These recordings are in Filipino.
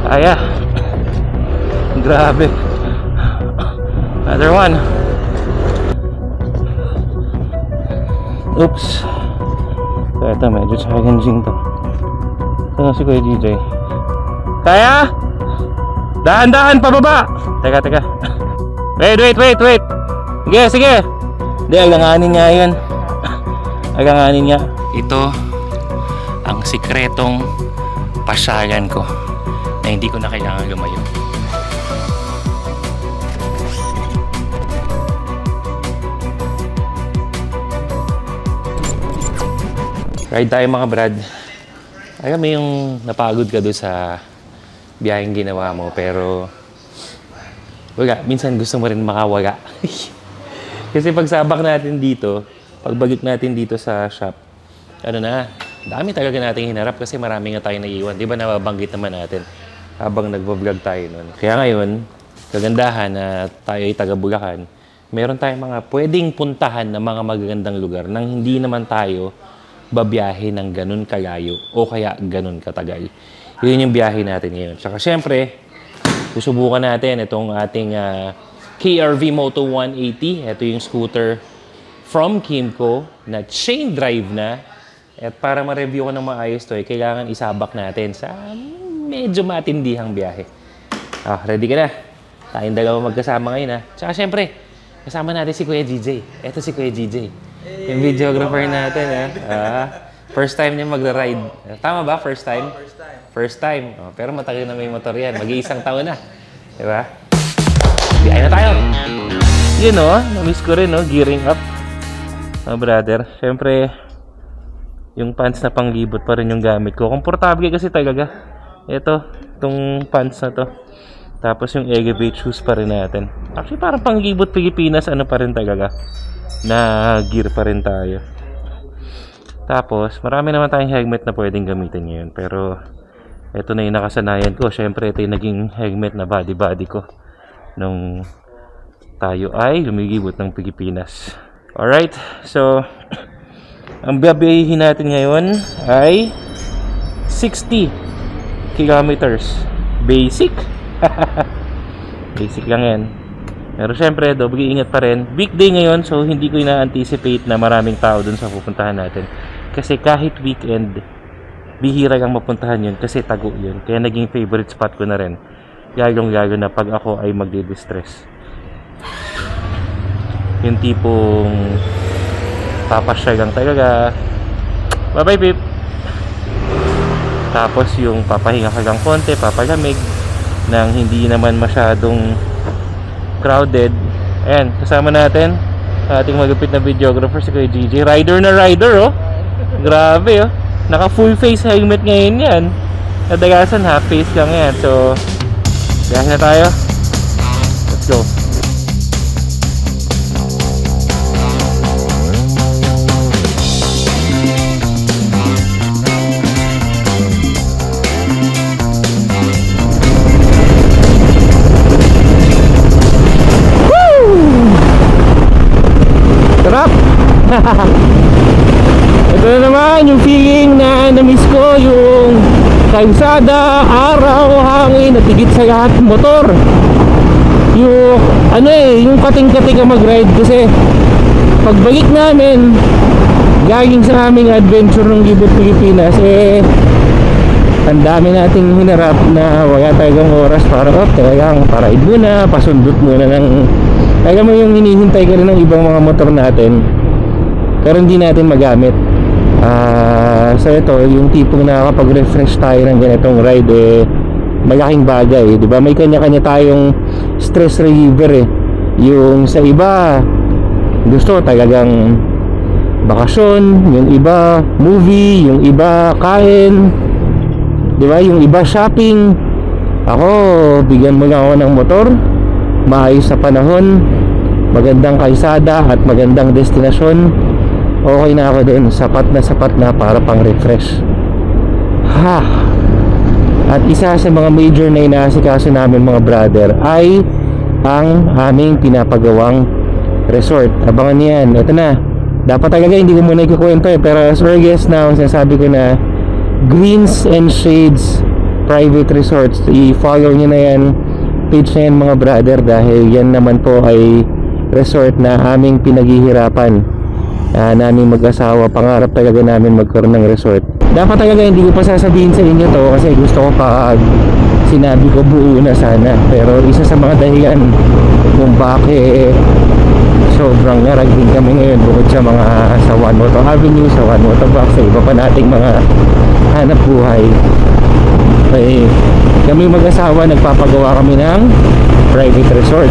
Aya. Grabe. Another one. Oops. Ito, medyo challenging to. Ano si Kuya DJ? Kaya? Dahan-dahan pababa. Teka. Wait. Sige. Hindi, alanganin nga yun. Alanganin nga. Ito ang sikretong pasyalan ko na hindi ko na kailangan lumayo. Ride tayo mga brad. Alam mo yung napagod ka doon sa biyaheng ginawa mo, pero wala, minsan gusto mo rin makawala. Kasi pagsabak natin dito, pagbalik natin dito sa shop, dami talaga nating hinarap kasi marami nga tayo naiiwan. Di ba nababanggit naman natin habang nagbablog tayo nun. Kaya ngayon, kagandahan na tayo ay taga Bulacan, meron tayong mga pwedeng puntahan na mga magagandang lugar nang hindi naman tayo babiyahe ng ganun kalayo o kaya ganun katagal. Yun yung biyahe natin ngayon. Tsaka syempre, susubukan natin itong ating KRV Moto 180. Ito yung scooter from Kymco na chain drive na. At para ma-review ko ng maayos to, kailangan isabak natin sa medyo matindihang biyahe. Ready ka na? Tayong dalawa magkasama ngayon Tsaka syempre, kasama natin si Kuya DJ. Ito si Kuya DJ. Yung videographer natin first time niya magra-ride. Tama ba? First time? First time. Pero matagal na may motor yan. Mag-iisang taon na. Diba? Biyahe na tayo! Yun na-miss ko rin gearing up. Brother, syempre yung pants na panglibot pa rin yung gamit ko. Komportable kasi talaga. Itong pants na to. Tapos yung Elevate shoes pa rin natin. Actually parang panglibot Pilipinas pa rin talaga. Na gear pa rin tayo. Tapos marami naman tayong helmet na pwedeng gamitin ngayon, pero ito na yung nakasanayan ko. Syempre ito yung naging helmet na body ko nung tayo ay lumilibot ng Pilipinas. Alright, so ang biyabihin natin ngayon ay 60 kilometers. Basic. Basic lang yan. Pero syempre, doble ingat pa rin. Weekday ngayon, so hindi ko ina-anticipate na maraming tao dun sa pupuntahan natin. Kasi kahit weekend, bihira lang mapuntahan yun kasi tago yun. Kaya naging favorite spot ko na rin. Lalong-lalo na pag ako ay magdi-distress. Yung tipong papasya lang talaga. Bye-bye, Pip! Tapos yung papahinga ka lang konti, papalamig, nang hindi naman masyadong crowded. Ayan, kasama natin ating magupit na videographer si Kuya GJ. Rider na rider Grabe naka full face helmet ngayon yan. Kadalasan half face lang yan. So biyahe na tayo. Let's go. Ito na naman yung feeling na na-miss ko, yung kalsada, araw, hangin, at higit sa lahat motor. Yung yung kating-kating ka mag-ride kasi pagbalik namin galing sa aming adventure ng Libot Pilipinas, ang dami nating hinarap na wala talagang oras para talagang paride muna, pasundot muna ng alam mo yung hinihintay ka rin ng ibang mga motor natin pero hindi natin magamit. So ito, yung tipong nakakapag-refresh tayo ng ganitong ride, malaking bagay, di ba? May kanya-kanya tayong stress reliever Yung sa iba gusto talagang bakasyon, yung iba movie, yung iba kain, di ba? Yung iba shopping. Ako, bigyan mo lang ako ng motor, maayos sa panahon, magandang kalsada at magandang destinasyon, okay na ako doon. Sapat na para pang refresh. At isa sa mga major na inaasikaso namin mga brother ay ang aming pinapagawang resort. Abangan niyan, ito na. Dapat talaga hindi ko muna ikukwento pero as early as now, sinasabi ko na greens and shades Private Resorts. I-follow nyo na yan, page na yan mga brother, dahil yan naman po ay resort na aming pinaghihirapan, naming mag-asawa. Pangarap talaga namin magkaroon ng resort. Dapat talaga hindi ko pa sasabihin sa inyo to kasi gusto ko pa sinabi ko buo na sana, pero isa sa mga dahilan kung bakit sobrang ngaragin kami ngayon, bukod sa mga sa One Moto Avenue, sa One Moto Box, sa iba pa nating mga hanap buhay, ay kami mag-asawa nagpapagawa kami ng private resort.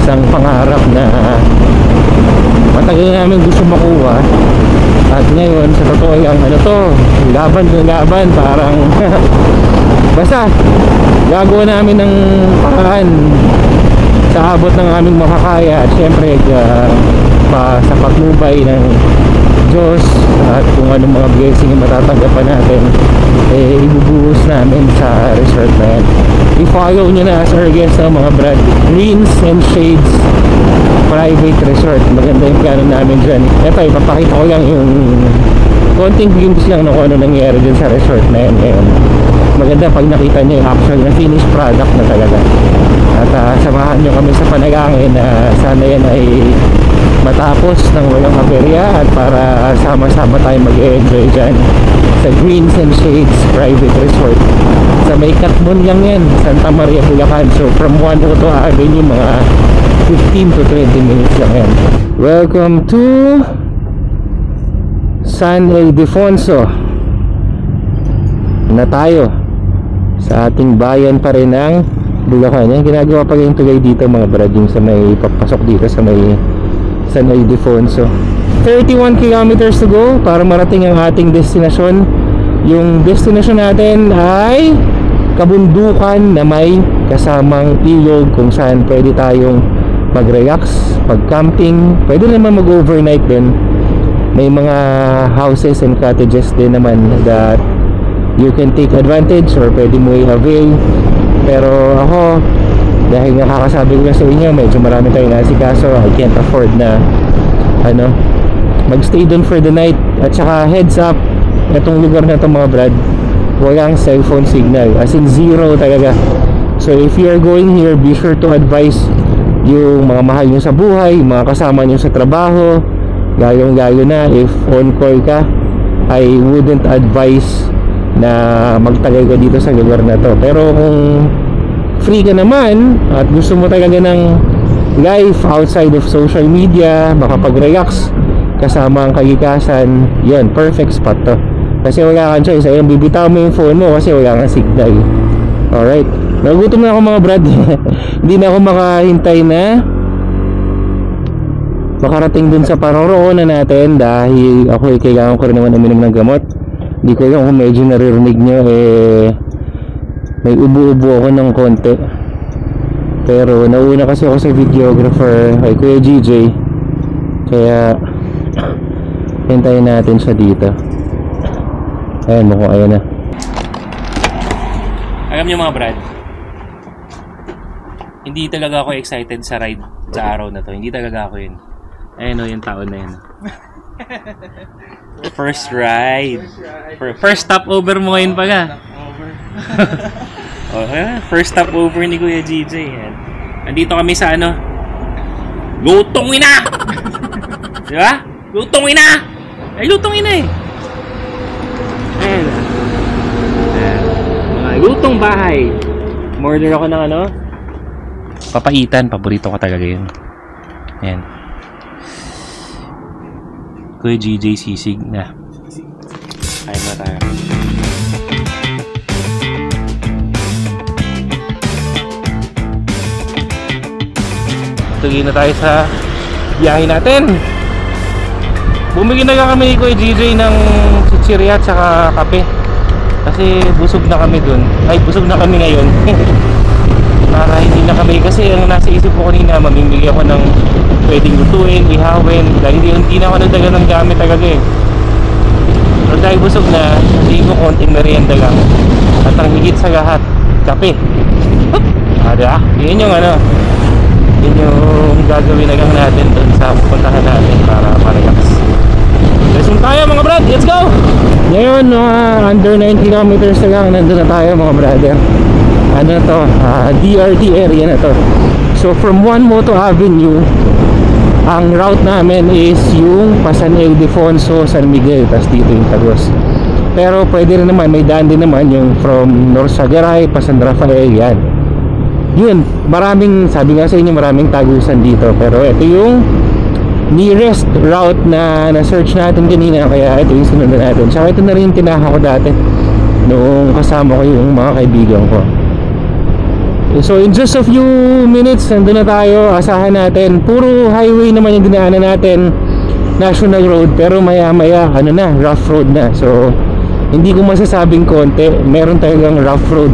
Isang pangarap na matagal namin gusto makuha, at ngayon sa totoo yung ano to, laban parang basta gagawa namin ng paraan sa abot ng aming makakaya, at syempre sa patnubay ng Diyos at kung anong mga blessing yung matatanggap natin, ibubuhos namin sa resort na yan. I-follow nyo na as our guest ng mga brand, Greens and Shades Private Resort. Maganda yung plano namin dyan. Ito, ipapakita ko lang yung konting glimpse lang na kung ano nangyari dyan sa resort na yan ngayon. Maganda pag nakita nyo yung actual na finished product na talaga. At samahan nyo kami sa panalangin na sana yan ay matapos ng walang aberya, at para sama-sama tayo mag-enjoy dyan sa Greens and Shades Private Resort. Sa may Katmon lang yan, Santa Maria, Bulacan. So from 1 Auto Avenue, mga 15 to 20 minutes lang yan. Welcome to San Ildefonso na tayo, sa ating bayan pa rin ng Bulacan. Yan, ginagawa pa yung tulay dito mga brad, yung sa may papasok dito sa may San Ildefonso. 31 kilometers to go para marating ang ating destinasyon. Yung destination natin ay kabundukan na may kasamang ilog, kung saan pwede tayong mag-relax, mag-camping, pwede naman mag-overnight din. May mga houses and cottages din naman that you can take advantage or pwede mo i-avail. Pero ako, dahil nakakasabi ko sa inyo, medyo marami tayong nasikaso, I can't afford na magstay doon for the night. At saka heads up, itong lugar na ito mga brad, walang cellphone signal, as in zero talaga. So if you are going here, be sure to advise yung mga mahal nyo sa buhay, yung mga kasama nyo sa trabaho, lalo na if on call ka, I wouldn't advise na magtagal ka dito sa lugar na to. Pero kung free ka naman at gusto mo talaga ng life outside of social media, makapag-relax kasama ang kalikasan, yun, perfect spot to. Kasi wala kang choice, ayun, bibitaw mo yung phone mo kasi wala kang signal. Alright, nagutom na ako mga brad. Hindi na ako makahintay na makarating dun sa paroroonan natin, dahil ako kailangan ko rin naman uminom ng gamot. Hindi ko lang kung medyo naririnig nyo, may ubo-ubo ako ng konti. Pero nauna kasi ako sa videographer kay Kuya GJ, kaya hintayin natin siya dito. Ayan, mukhang ayan na. Alam nyo mga brad, hindi talaga ako excited sa ride sa araw na to. Hindi talaga ako yun. Ayan o, yung taon na yun. First ride. First stopover mo ngayon pa ka. First stopover ni Kuya GJ. Yan. Andito kami sa Lutong Ina! Di ba? Lutong Ina! Ay, Lutong Ina eh. Ayan. Mga lutong bahay. Order ako ng papaitan. Paborito ko talaga yun. Ayan. Kuya GJ sisig na. Kain na tayo. Tuloy na tayo sa biyahe natin. Bumili na lang kami ni Kuya GJ ng chichirya at saka kape. Kasi busog na kami dun. Ay, busog na kami ngayon. Para hindi na kami, kasi ang nasa isip ko kanina, mamimili ako ng pwedeng lutuin, ihawin, dahil hindi na ako nagdagan ng gamit talaga eh. Pero dahil busog na, kasi ko konting merienda lang. At ang higit sa lahat, kape. Diba? Yun yung yun yung gagawin na lang natin dun sa pupuntahan natin para relax. Lesson tayo mga brad, let's go! Ngayon, under 9 kilometers na lang, nandun na tayo mga brother. Ano na to, DRT area na to. So from Juan Moto Avenue, ang route namin is yung San Ildefonso, San Miguel, tas dito yung Tagos. Pero pwede rin naman, may daan din naman yung from Norsagaray, San Rafael, yan. Yun, maraming, sabi nga sa inyo, maraming tagusan dito. Pero ito yung nearest route na na-search natin kanina, kaya ito yung sinundan natin. Tsaka ito na rin yung tinaha ko dati nung kasama ko yung mga kaibigan ko. So in just a few minutes, nandun na tayo. Asahan natin, puro highway naman yung dinaanan natin, national road, pero maya maya ano na, rough road na. So hindi ko masasabing konti, meron talagang rough road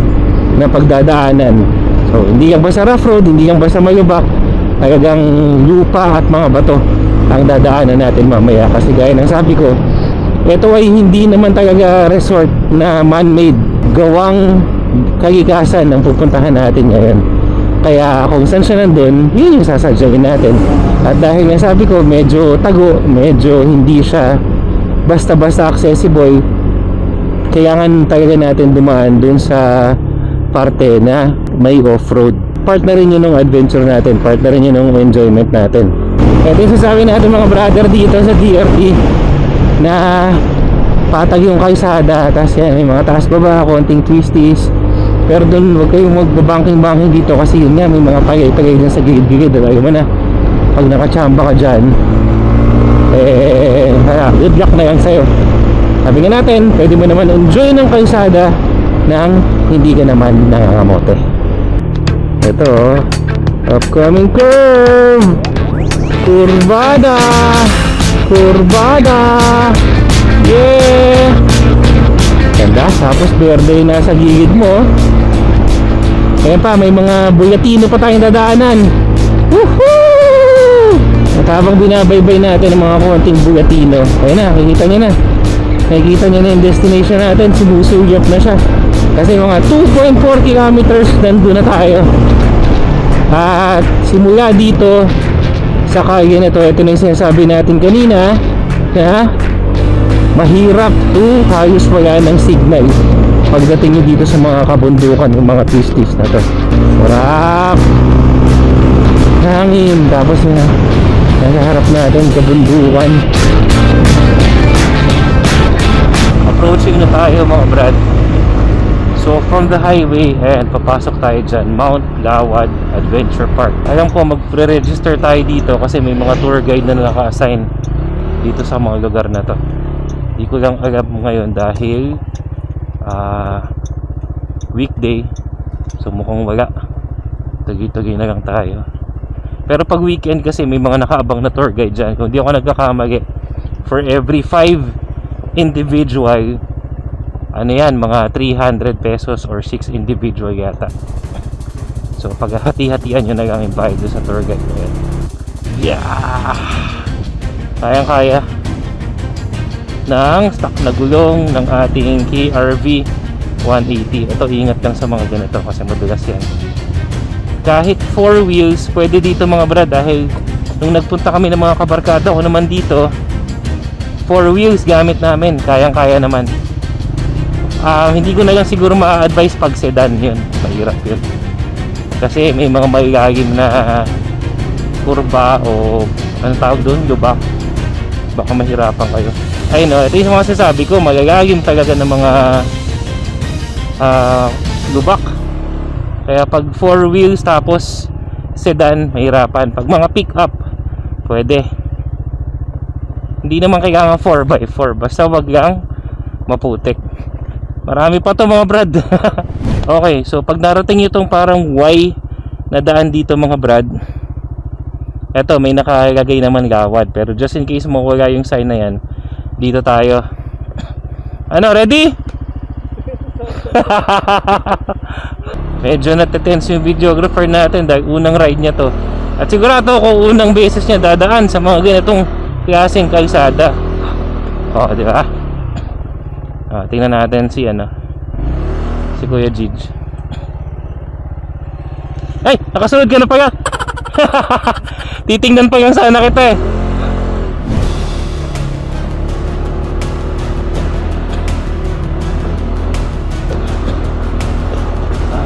na pagdadaanan. So hindi lang basta rough road, hindi lang basta mayubak, talagang lupa at mga bato ang dadaanan natin mamaya. Kasi gaya ng sabi ko, ito ay hindi naman talaga resort na man-made, gawang kalikasan ang pupuntahan natin ngayon. Kaya kung saan siya nandun, yun yung sasadyain natin. At dahil nga sabi ko, medyo tago, medyo hindi siya basta-basta accessible, kailangan talaga natin dumaan dun sa parte na may off-road. Part na rin yun ng adventure natin, part na rin yun ng enjoyment natin. Ito yung sasabi natin mga brother dito sa DRT, na patag yung kalsada, tapos yan, may mga taas baba, konting twisties. Pero dun huwag kayong magbabanking-banking dito, kasi yun nga, may mga tagay-tagay dyan sa gilid-gilid. Alam mo na, pag nakachamba ka dyan, good luck na yan sa'yo. Sabi nga natin, pwede mo naman enjoy ng kalsada nang hindi ka naman nangangamote. Ito, upcoming curve, kurbada, kurbada, yeah. Ganda, tapos berde yung nasa gilid mo. Kaya pa, may mga bulatino pa tayong dadaanan. Woohoo! At habang binabaybay natin ang mga konting bulatino, ayun na, nakikita nyo na. Nakikita nyo na yung destination natin, sumusulyap na siya. Kasi mga 2.4 kilometers nandun na tayo. At simula dito sa kaya na to, ito na yung sinasabi natin kanina, na mahirap to halos wala ng signal pagdating nyo dito sa mga kabundukan, yung mga twisties na to. Sarap hangin, tapos na nasa harap natin kabundukan. Approaching na tayo mga brad. So from the highway, and papasok tayo dyan, Mount Lawad Adventure Park. Alam ko magre-register tayo dito kasi may mga tour guide na naka-assign dito sa mga lugar na to. Di ko lang alam ngayon dahil weekday, so mukhang wala, tugi-tugi na lang tayo. Pero pag weekend kasi may mga nakaabang na tour guide dyan. Kung di ako nagkakamali, for every 5 individual, ano yan, mga 300 pesos or 6 individual yata. So pag hati-hatian nyo na lang yung bayad sa tour guide. Yeah, kayang-kaya ng stock na gulong ng ating KRV 180. Ito, ingat lang sa mga ganito kasi madulas yan. Kahit 4 wheels pwede dito mga brad, dahil nung nagpunta kami ng mga kabarkada ko naman dito, 4 wheels gamit namin, kayang-kaya naman. Hindi ko na lang siguro ma-advise pag sedan, yun mahirap yun kasi may mga malalim na kurba o anong tawag doon, lubak, baka mahirapan kayo. Ayun o, ito yung mga sasabi ko, malalalim talaga ng mga lubak. Kaya pag 4 wheels tapos sedan, mahirapan. Pag mga pick up, pwede. Hindi naman kailangan 4x4, basta wag lang maputik. Marami pa to mga brad. Okay, so pag narating nyo itong parang Y na daan dito mga brad, eto may nakalagay naman Lawad, pero just in case mawala yung sign na yan, dito tayo. Ano, ready? Medyo natetense yung videographer natin dahil unang ride niya to. At sigurado kung unang beses niya dadaan sa mga ganitong klaseng kalsada. O, di ba? Tingnan natin si si Kuya Gij. Ay, nakasunod ka na pala. Titingnan pa lang sana kita eh.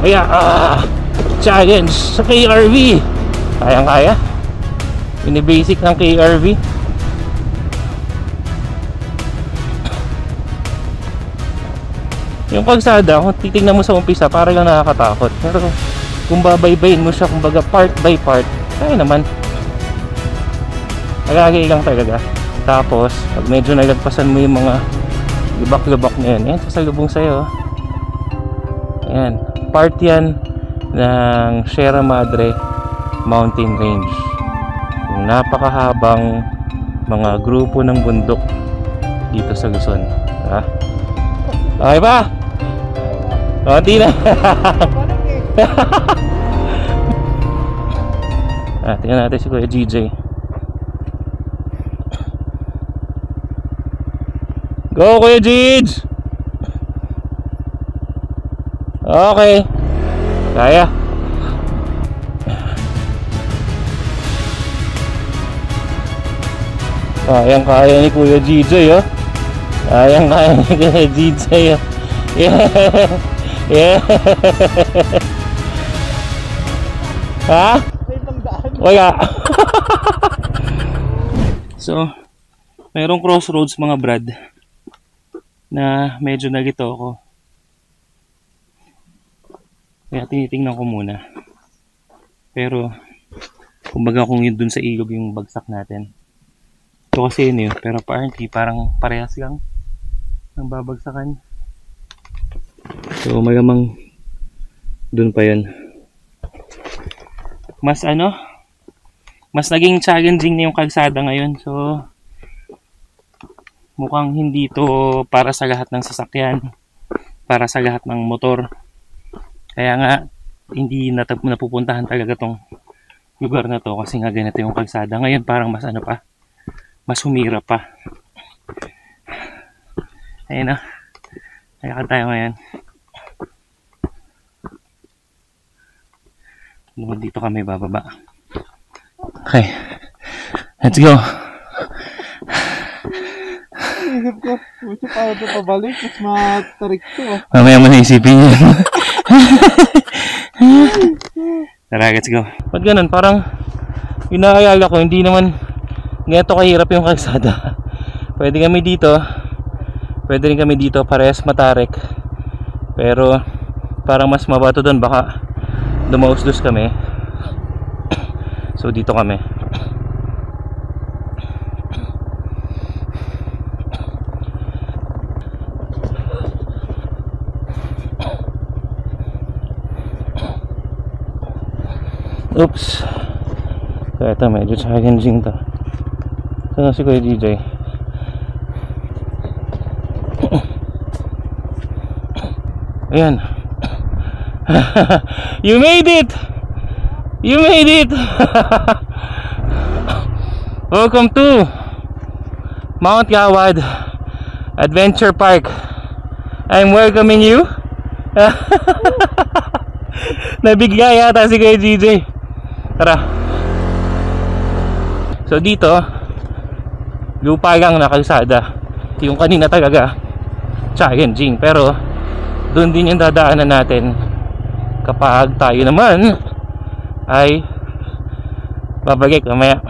Kaya, challenge sa KRV. Kayang-kaya. Bini-basic ng KRV. Yung kalsada, kung titignan mo sa umpisa, para lang nakakatakot. Pero kung babaybayin mo siya, kumbaga part by part, kaya naman. Nagagay lang talaga. Tapos, pag medyo nalagpasan mo yung mga lubak-lubak na yan, yan, sasalubong sa'yo. Ayan, part yan ng Sierra Madre Mountain Range. Yung napakahabang mga grupo ng bundok dito sa Luzon. Ha? Okay ba? Konti na. Tingnan natin si Kuya GJ. Go Kuya GJ! Okay. Kaya. Kayang-kaya ni Kuya GJ, oh. Kayang-kaya ni Kuya GJ, oh. Yeah. Yeah. Ha? Wala. So, mayroong crossroads mga brad na medyo nalito ako. Kaya tinitingnan ko muna. Pero, kumbaga kung yun dun sa ilog yung bagsak natin. Ito kasi yun yun. Pero apparently, parang parehas lang ang babagsakan. So, malamang dun pa yun. Mas naging challenging na yung kalsada ngayon. So, mukhang hindi to para sa lahat ng sasakyan. Para sa lahat ng motor. Kaya nga, hindi napupuntahan talaga tong lugar na to kasi nga ganito yung kalsada. Ngayon parang mas mas humirap pa. Ayun na. Kaya tayo ngayon. Dito kami bababa. Okay. Let's go. Isip ko, gusto pa ito pabalik, mas matarik to. Mamaya mo naisipin yun. Tara, let's go. Ba't ganun? Parang inaalala ko, hindi naman ganito kahirap yung kalsada. Pwede kami dito. Pwede rin kami dito, parehas matarik. Pero parang mas mabato doon, baka dumausdos kami. So dito kami. Oops. So ito medyo challenging to. Saan si Kuya DJ? Ayan. You made it! You made it! Welcome to Mount Yawad Adventure Park. I'm welcoming you. Nabigla yata si Kuya DJ. Tara. So dito, lupa lang na kalsada. Yung kanina talaga challenging, pero doon din yung dadaanan natin kapag tayo naman ay babalik mamaya.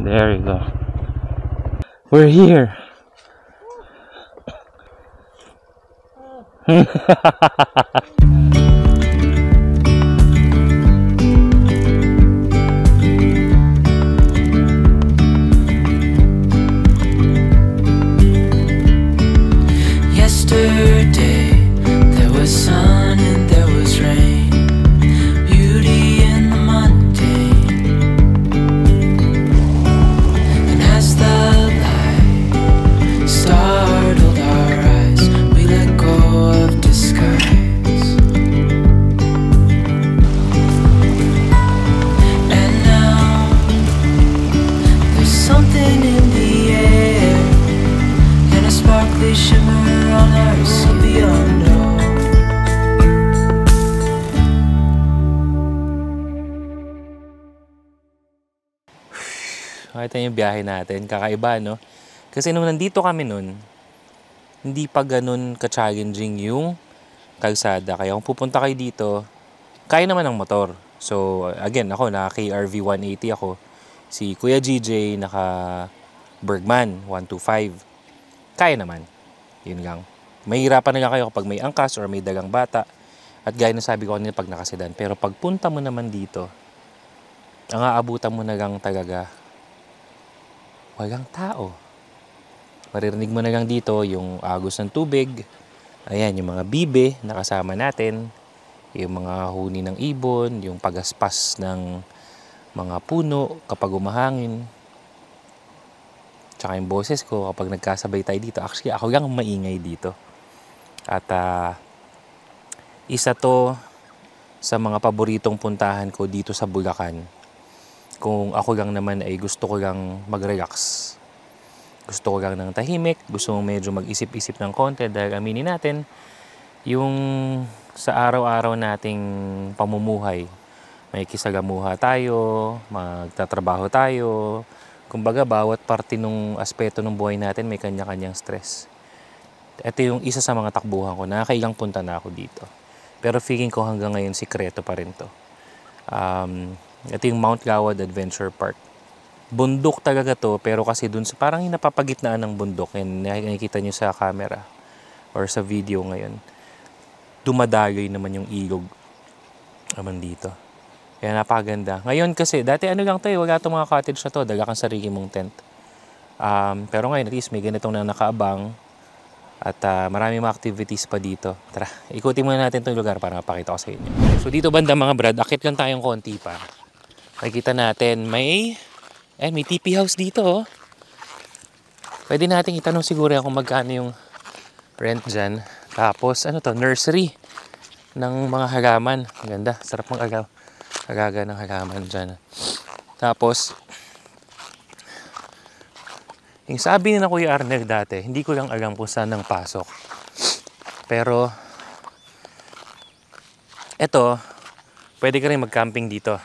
There you go. We're here. Yesterday there was sun and there was rain, beauty in the mundane. And as the light startled our eyes, we let go of disguise. And now there's something in the air, and a sparkly shimmer on our sea beyond all. Ito yung biyahe natin. Kakaiba, no? Kasi nung nandito kami nun, hindi pa ganun ka-challenging yung kalsada. Kaya kung pupunta kayo dito, kaya naman ng motor. So, again, ako, naka KRV 180 ako. Si Kuya GJ, naka Bergman 125. Kaya naman. Yun lang. Mahirapan na lang kayo kapag may angkas or may dalang bata. At gaya na sabi ko kanina pag nakasedan. Pero pagpunta mo naman dito, ang aabutan mo na lang talaga, walang tao. Maririnig mo na lang dito yung agos ng tubig. Ayan, yung mga bibe na kasama natin. Yung mga huni ng ibon, yung pagaspas ng mga puno kapag umahangin. Tsaka yung boses ko kapag nagkasabay tayo dito. Actually, ako lang maingay dito. At isa to sa mga paboritong puntahan ko dito sa Bulacan. Kung ako lang naman ay gusto ko lang mag-relax. Gusto ko lang ng tahimik. Gusto mo medyo mag-isip-isip ng konti dahil aminin natin, yung sa araw-araw nating pamumuhay, may kisagamuha tayo, magtatrabaho tayo. Kumbaga, bawat parte ng aspeto ng buhay natin may kanya-kanyang stress. Ito yung isa sa mga takbuhan ko. Nakakailang punta na ako dito. Pero feeling ko hanggang ngayon, sikreto pa rin to. Ito yung Mount Gawad Adventure Park. Bundok talaga to, pero kasi dun sa parang napapagitnaan ng bundok, yan nakikita nyo sa camera or sa video ngayon. Dumadaloy naman yung ilog naman dito. Kaya napakaganda. Ngayon kasi, dati ano lang tayo, wala itong mga cottage na to, dala kang sarili mong tent. Pero ngayon, at least may ganitong na nakaabang at maraming mga activities pa dito. Tara, ikutin muna natin itong lugar para mapakita ko sa inyo. So dito banda mga brad, akit lang tayong konti pa. Makikita natin, may TP house dito. Oh. Pwede natin itanong siguro kung magkano yung rent dyan. Tapos, ano to, nursery ng mga halaman. Ganda, sarap ng agaga ng halaman dyan. Tapos, yung sabi ni na Kuya Arnel dati, hindi ko lang alam kung saan ang pasok. Pero, eto, pwede ka rin mag-camping dito.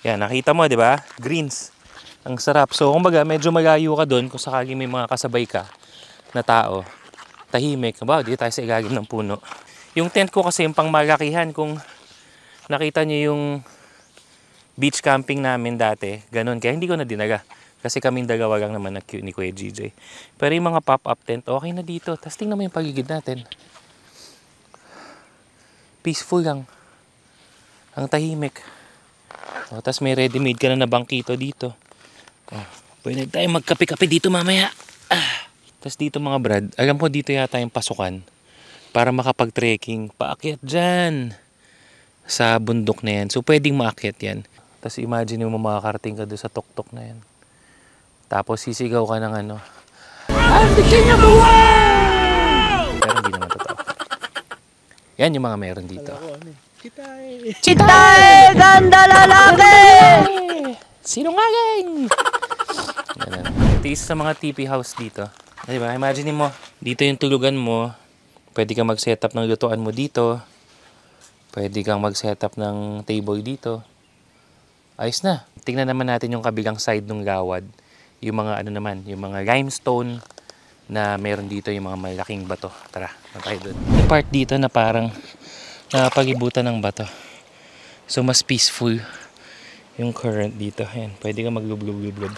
Yan, nakita mo, di ba? Greens. Ang sarap. So, kumbaga, medyo malayo ka doon kung sakali may mga kasabay ka na tao. Tahimik. Ba, dito tayo sa ilalim ng puno. Yung tent ko kasi yung pangmalakihan. Kung nakita nyo yung beach camping namin dati, ganun. Kaya hindi ko na dinaga. Kasi kaming dalawa lang naman ni Kuya GJ. Pero yung mga pop-up tent, okay na dito. Tapos tingnan mo yung paligid natin. Peaceful lang. Ang tahimik. O, tapos may ready-made ka na bangkito dito. O, pwede tayo magkape-kape dito mamaya. Tapos dito mga brad, alam ko dito yata yung pasukan para makapag-trekking. Paakyat dyan sa bundok na yan. So pwedeng maakyat yan. Tapos imagine mo makakarating ka doon sa tuktok na yan. Tapos sisigaw ka ng ano, I'm the king of the world! Pero hindi naman totoo. Yan yung mga meron dito. Chitay! Ganda lalaki! Sinungaling! Ito isa sa mga TP house dito. Diba? Imagine mo, dito yung tulugan mo. Pwede kang mag-setup ng lutuan mo dito. Pwede kang mag-setup ng table dito. Ayos na. Tingnan naman natin yung kabilang side ng Gawad. Yung mga ano naman, yung mga limestone na meron dito, yung mga malaking bato. Tara, tayo doon. Yung part dito na parang napagibutan ng bato. So mas peaceful yung current dito. Ayan, pwede kang maglub-lub-lub-lub.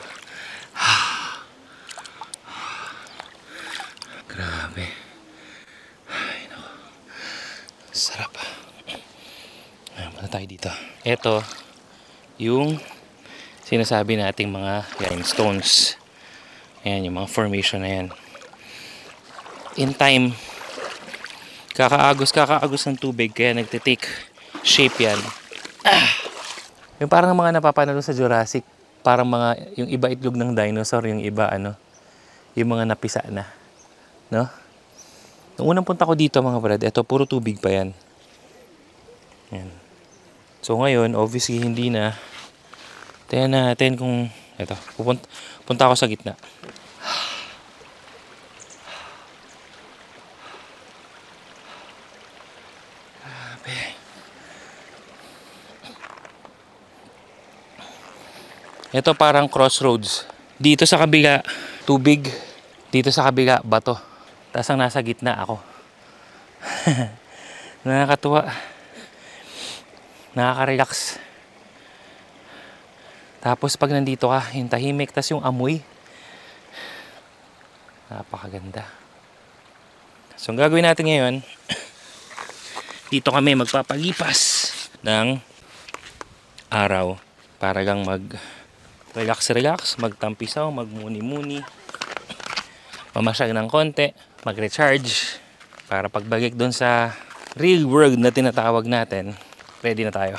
Grabe. Ay, naku. Sarap. Ayan, punta tayo dito. Ito, yung sinasabi nating mga limestones. Ayan, yung mga formation na yan. In time, kakaagos ng tubig, kaya nagtitake shape yan. Yung parang mga napapanood sa Jurassic, parang mga, yung iba itlog ng dinosaur, yung iba yung mga napisa na. No? Nung unang punta ko dito mga brad, ito puro tubig pa yan. Yan. So ngayon, obviously hindi na. Tingnan natin kung, ito, punta ako sa gitna. Grabe. Ito parang crossroads. Dito sa kabila, tubig. Dito sa kabila, bato. Tapos ang nasa gitna ako. Nakakatuwa. Nakaka-relax. Tapos pag nandito ka, yung tahimik, tas yung amoy. Napakaganda. So, ang gagawin natin ngayon, dito kami magpapalipas ng araw para lang mag-relax, magtampisaw, magmuni-muni, mamasyal ng konti, mag-recharge, para pagbalik doon sa real world na tinatawag natin, ready na tayo.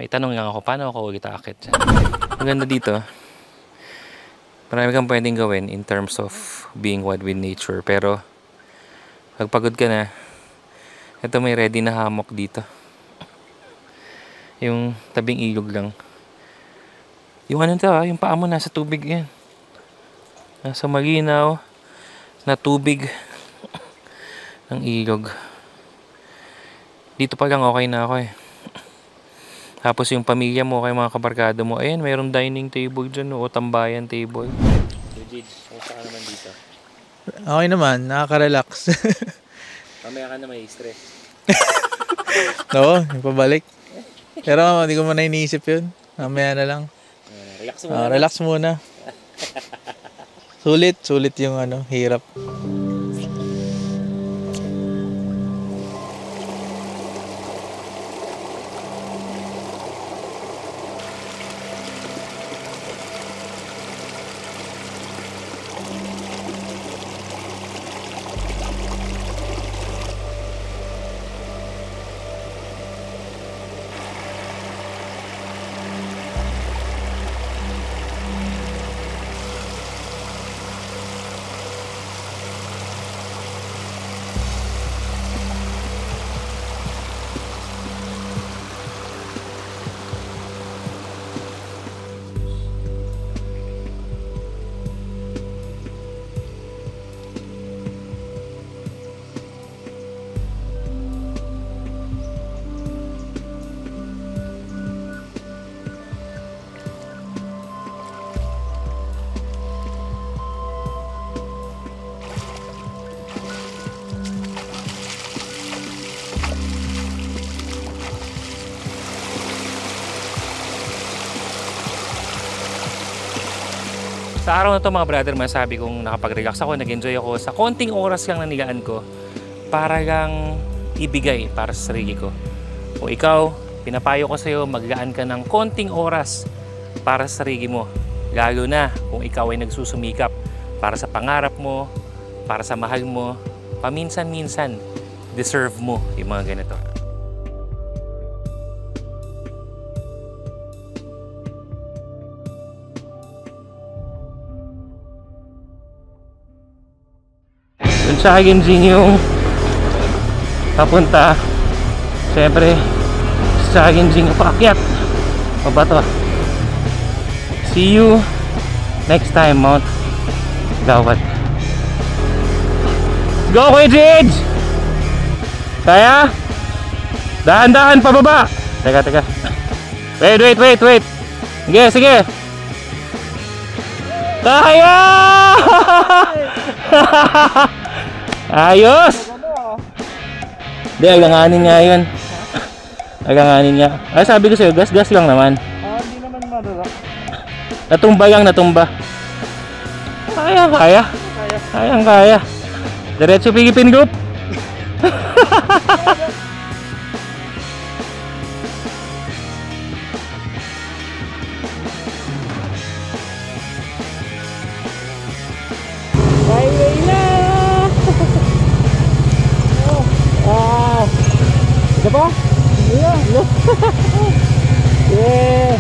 May tanong lang ako, paano ako ulit aakit dyan? Ang ganda dito, marami kang pwedeng gawin in terms of being one with nature. Pero, pag pagod ka na, ito may ready na hammock dito. Yung tabing ilog lang. Yung ano ito, yung paa mo nasa tubig yan. Nasa malinaw na tubig ng ilog. Dito pa lang okay na ako eh. Tapos yung pamilya mo, kay mga kabarkada mo, ayan, mayroong dining table dyan, o tambayan table. So, Jade, kumusta ka naman dito? Okay naman, nakaka-relax. Mamaya ka na may stress. Oo, yung pabalik. Pero hindi ko muna iniisip yun. Mamaya na lang. Relax muna. Relax muna. Sulit yung hirap. Sa araw na to mga brother, masabi kong nakapag-relax ako, nag-enjoy ako sa konting oras lang na nilaan ko para lang ibigay para sa sarili ko. Kung ikaw, pinapayo ko sa'yo, maglaan ka ng konting oras para sa sarili mo. Lalo na kung ikaw ay nagsusumikap para sa pangarap mo, para sa mahal mo, paminsan-minsan, deserve mo yung mga ganito. Dun sa Hagenjing yung papunta, syempre sa Hagenjing yung paakyat. O ba to? See you next time, Mount Gawad. Go, Kuya Jade! Kaya? Dahan-dahan pababa. Teka. Wait. Sige. Kaya! Ayos! Hindi, alanganin nga yun. Alanganin nga. Ay, sabi ko sa'yo, gas lang naman. Hindi naman madala. Natumba. Kaya. Diretso Philippine Group. Highway na! Ito pa? Yeah!